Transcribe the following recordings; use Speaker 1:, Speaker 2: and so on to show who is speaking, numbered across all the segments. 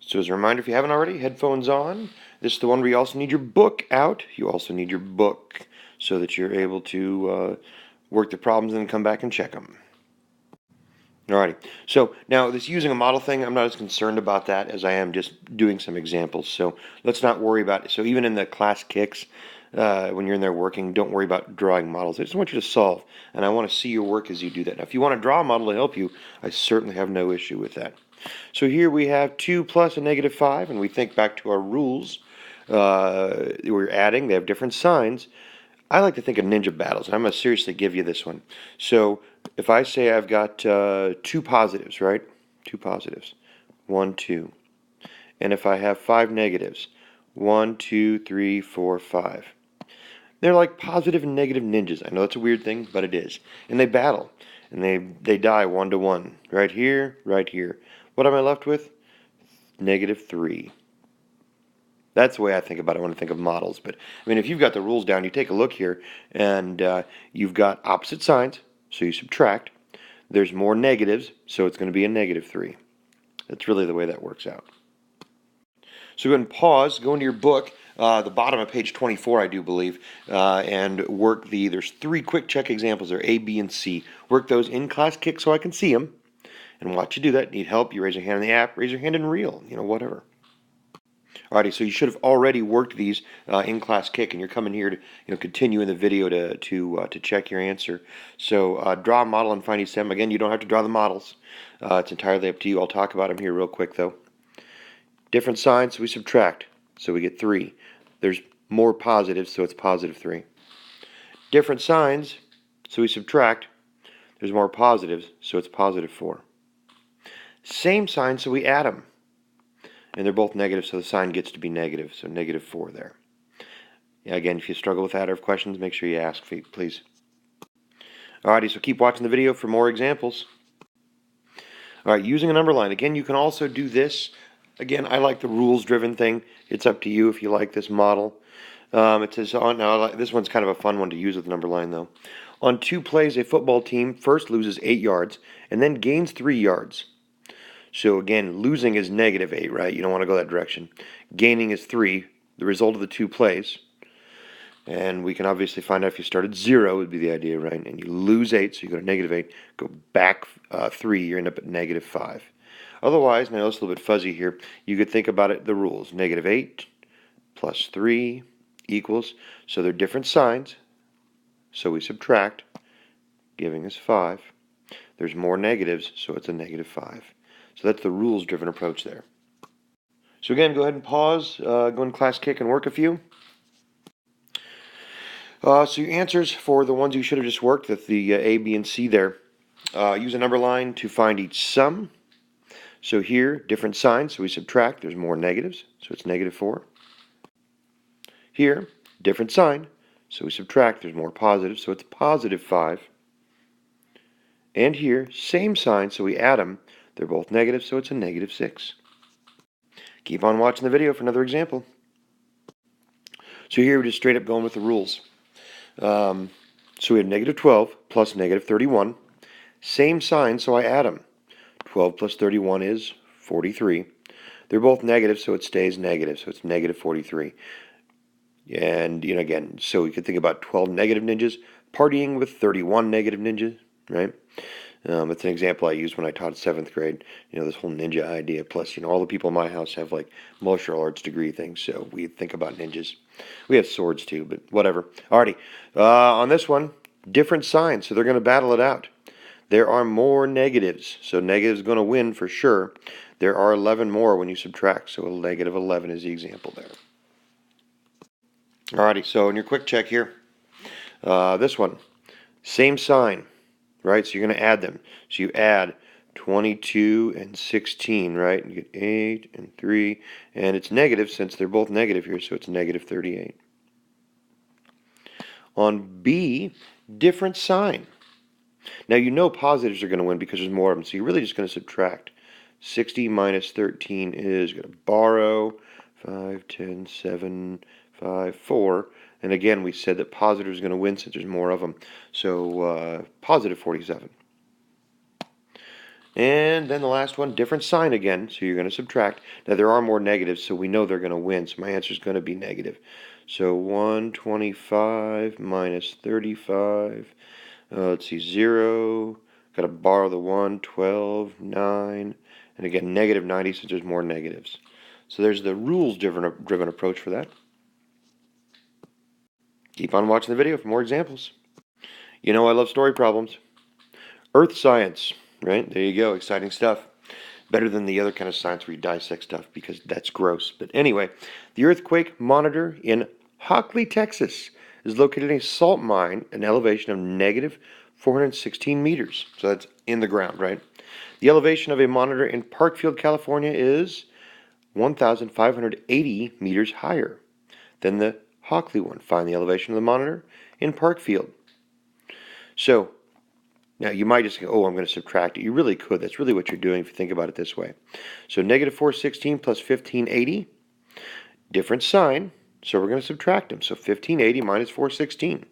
Speaker 1: So as a reminder, if you haven't already, headphones on. This is the one where you also need your book out. You also need your book so that you're able to work the problems and then come back and check them. Alrighty, so now this using a model thing, I'm not as concerned about that as I am just doing some examples. So let's not worry about it. So even in the class kicks, when you're in there working, don't worry about drawing models. I just want you to solve, and I want to see your work as you do that. Now, if you want to draw a model to help you, I certainly have no issue with that. So here we have 2 plus a negative 5, and we think back to our rules. We're adding, they have different signs. I like to think of ninja battles, and I'm going to seriously give you this one. So if I say I've got 2 positives, right? 2 positives. 1, 2. And if I have 5 negatives, 1, 2, 3, 4, 5. They're like positive and negative ninjas. I know it's a weird thing, but it is. And they battle. And they die 1 to 1. Right here, right here. What am I left with? Negative 3. That's the way I think about it when I think of models. But I mean, if you've got the rules down, you take a look here, and you've got opposite signs, so you subtract. There's more negatives, so it's going to be a negative 3. That's really the way that works out. So go ahead and pause, go into your book, the bottom of page 24, I do believe, and work there's 3 quick check examples there, A, B, and C. Work those in class kick so I can see them, and watch you do that. Need help, you raise your hand in the app, raise your hand in real, whatever. Alrighty, so you should have already worked these in class kick, and you're coming here to continue in the video to check your answer. So draw a model and find each stem. Again, you don't have to draw the models. It's entirely up to you. I'll talk about them here real quick though. Different signs, so we subtract, so we get 3. There's more positives, so it's positive 3. Different signs, so we subtract. There's more positives, so it's positive 4. Same sign, so we add them. And they're both negative, so the sign gets to be negative, so negative 4 there. Yeah, again, if you struggle with that or have questions, make sure you ask, please. Alrighty, so keep watching the video for more examples. Alright, using a number line. Again, you can also do this. Again, I like the rules-driven thing. It's up to you if you like this model. It says, this one's kind of a fun one to use with number line, though. On 2 plays, a football team first loses 8 yards and then gains 3 yards. So again, losing is negative 8, right? You don't want to go that direction. Gaining is 3, the result of the 2 plays. And we can obviously find out if you started 0 would be the idea, right? And you lose 8, so you go to negative 8, go back 3, you end up at negative 5. Otherwise, now it's a little bit fuzzy here, you could think about it, the rules. Negative 8 plus 3 equals, so they're different signs, so we subtract, giving us 5. There's more negatives, so it's a negative 5. So that's the rules-driven approach there. So again, go ahead and pause, go in class kick and work a few. So your answers for the ones you should have just worked, the A, B, and C there. Use a number line to find each sum. So here, different signs, so we subtract. There's more negatives, so it's negative 4. Here, different sign, so we subtract. There's more positives, so it's positive 5. And here, same sign, so we add them. They're both negative, so it's a negative 6. Keep on watching the video for another example. So here we're just straight up going with the rules. So we have negative 12 plus negative 31. Same sign, so I add them. 12 plus 31 is 43. They're both negative, so it stays negative, so it's negative 43. And, again, so we could think about 12 negative ninjas partying with 31 negative ninjas, right? It's an example I used when I taught 7th grade, this whole ninja idea. Plus, all the people in my house have, like, martial arts degree things, so we think about ninjas. We have swords, too, but whatever. Alrighty, on this one, different signs, so they're going to battle it out. There are more negatives, so negative is going to win for sure. There are 11 more when you subtract, so a negative 11 is the example there. Alrighty, so in your quick check here, this one, same sign. Right, so you're going to add them. So you add 22 and 16, right? And you get 8 and 3, and it's negative since they're both negative here, so it's negative 38. On B, different sign. Now positives are going to win because there's more of them, so you're really just going to subtract. 60 minus 13 is going to borrow 5, 10, 7, 5, 4. And again, we said that positive is going to win since there's more of them. So positive 47. And then the last one, different sign again, so you're going to subtract. Now there are more negatives, so we know they're going to win, so my answer is going to be negative. So 125 minus 35, let's see, 0, got to borrow the 1, 12, 9, and again, negative 90 since there's more negatives. So there's the rules-driven approach for that. Keep on watching the video for more examples. You know I love story problems. Earth science, right? There you go, exciting stuff. Better than the other kind of science where you dissect stuff because that's gross. But anyway, the earthquake monitor in Hockley, Texas is located in a salt mine at an elevation of negative 416 meters. So that's in the ground, right? The elevation of a monitor in Parkfield, California is 1,580 meters higher than the Hockley one. Find the elevation of the monitor in Parkfield. So now, you might just go, oh, I'm going to subtract it. You really could. That's really what you're doing if you think about it this way. So negative 416 plus 1580, different sign, so we're going to subtract them. So 1580 minus 416.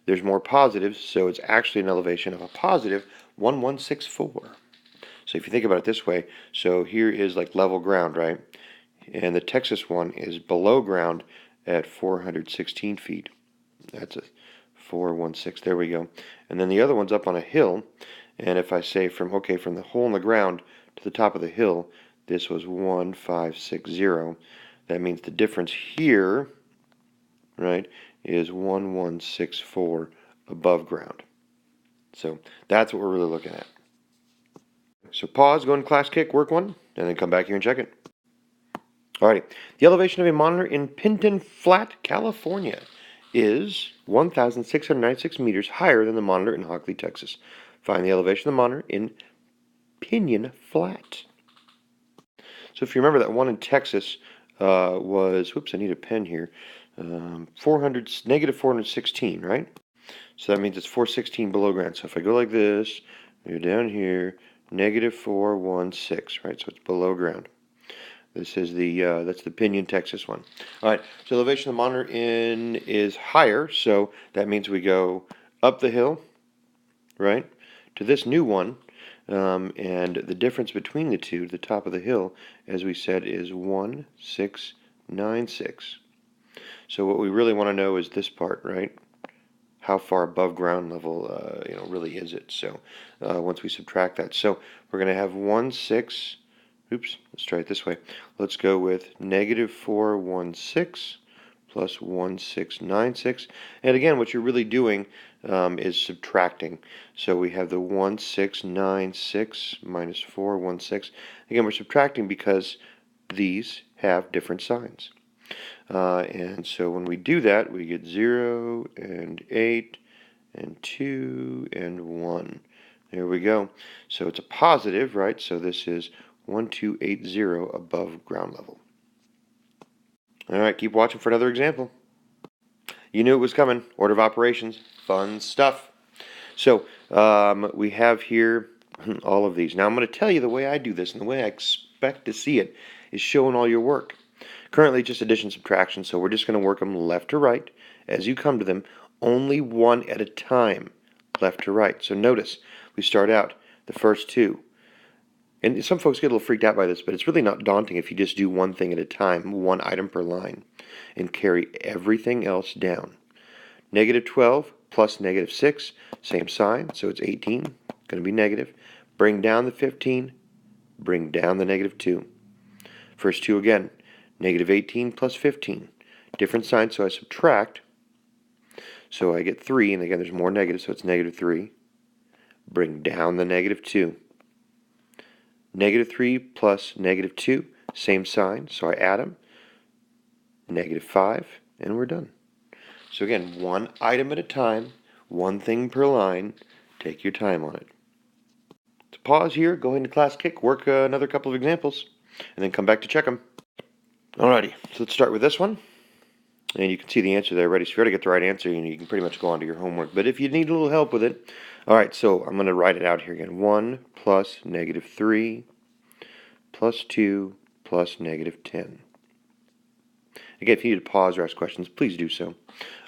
Speaker 1: There's more positives, so it's actually an elevation of a positive 1164. So if you think about it this way, so here is like level ground, right? And the Texas one is below ground at 416 feet. That's a 416, there we go. And then the other one's up on a hill, and if I say from the hole in the ground to the top of the hill, this was 1560. That means the difference here, right, is 1164 above ground. So that's what we're really looking at. So pause, go in class kick, work one, and then come back here and check it. Alrighty, the elevation of a monitor in Pinton Flat, California is 1,696 meters higher than the monitor in Hockley, Texas. Find the elevation of the monitor in Pinyon Flat. So if you remember, that one in Texas was, whoops, I need a pen here, negative 416, right? So that means it's 416 below ground. So if I go like this, you're down here, negative 416, right? So it's below ground. This is that's the Pinyon, Texas one. All right, so elevation of the monitor in is higher, so that means we go up the hill, right, to this new one, and the difference between the two, the top of the hill, as we said, is 1696. So what we really want to know is this part, right? How far above ground level, really is it? So once we subtract that, so we're going to have 16. Oops, let's try it this way. Let's go with negative 416 plus 1696. And again, what you're really doing is subtracting. So we have the 1696 minus 416. Again, we're subtracting because these have different signs. And so when we do that, we get 0 and 8 and 2 and 1. There we go. So it's a positive, right? So this is 1280 above ground level. All right, keep watching for another example. You knew it was coming. Order of operations, fun stuff. So we have here all of these. Now I'm going to tell you the way I do this, and the way I expect to see it is showing all your work. Currently just addition, subtraction, so we're just going to work them left to right as you come to them, only one at a time, left to right. So notice, we start out the first two. And some folks get a little freaked out by this, but it's really not daunting if you just do one thing at a time, one item per line, and carry everything else down. Negative 12 plus negative 6, same sign, so it's 18, going to be negative. Bring down the 15, bring down the negative 2. First two again, negative 18 plus 15. Different sign, so I subtract. So I get 3, and again there's more negatives, so it's negative 3. Bring down the negative 2. Negative 3 plus negative 2, same sign, so I add them. Negative 5, and we're done. So again, one item at a time, one thing per line. Take your time on it. To pause here, go into class kick, work another couple of examples, and then come back to check them. Alrighty, so let's start with this one. And you can see the answer there already, so if you already get the right answer, you can pretty much go on to your homework. But if you need a little help with it, alright, so I'm going to write it out here again. 1 plus negative 3 plus 2 plus negative 10. Again, if you need to pause or ask questions, please do so.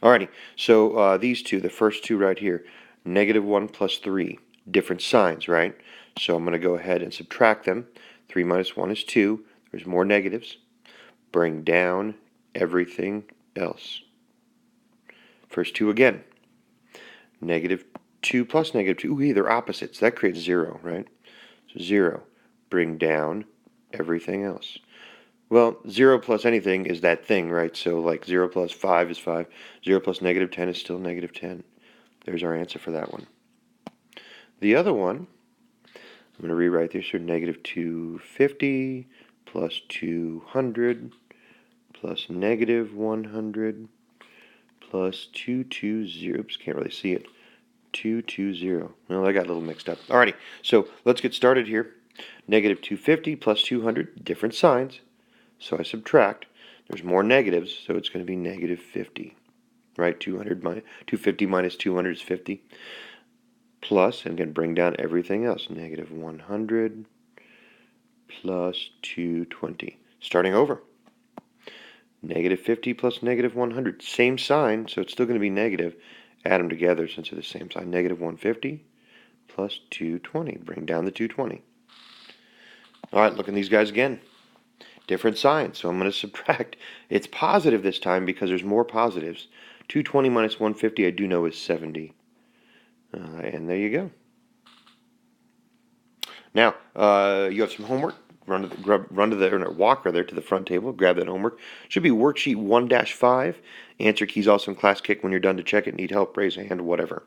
Speaker 1: Alrighty, so these two, the first two right here, negative 1 plus 3, different signs, right? So I'm going to go ahead and subtract them. 3 minus 1 is 2. There's more negatives. Bring down everything else. First 2 again. Negative 2 plus negative 2. Ooh, they're opposites. That creates 0, right? So 0. Bring down everything else. Well, 0 plus anything is that thing, right? So like 0 plus 5 is 5. 0 plus negative 10 is still negative 10. There's our answer for that one. The other one, I'm going to rewrite this here. Negative 250 plus 200 plus negative 100 plus 220. Oops, can't really see it. 220. Well, I got a little mixed up. Alrighty, so let's get started here. Negative 250 plus 200, different signs. So I subtract. There's more negatives, so it's going to be negative 50. Right? 250 minus 200 is 50. Plus, and again, bring down everything else. Negative 100 plus 220. Starting over. Negative 50 plus negative 100. Same sign, so it's still going to be negative. Add them together since they're the same sign. Negative 150 plus 220. Bring down the 220. All right, look at these guys again. Different signs, so I'm going to subtract. It's positive this time because there's more positives. 220 minus 150 I do know is 70. And there you go. Now, you have some homework. Walk to the front table, grab that homework. Should be worksheet 1-5. Answer keys also in class kick when you're done to check it. Need help, raise a hand, whatever.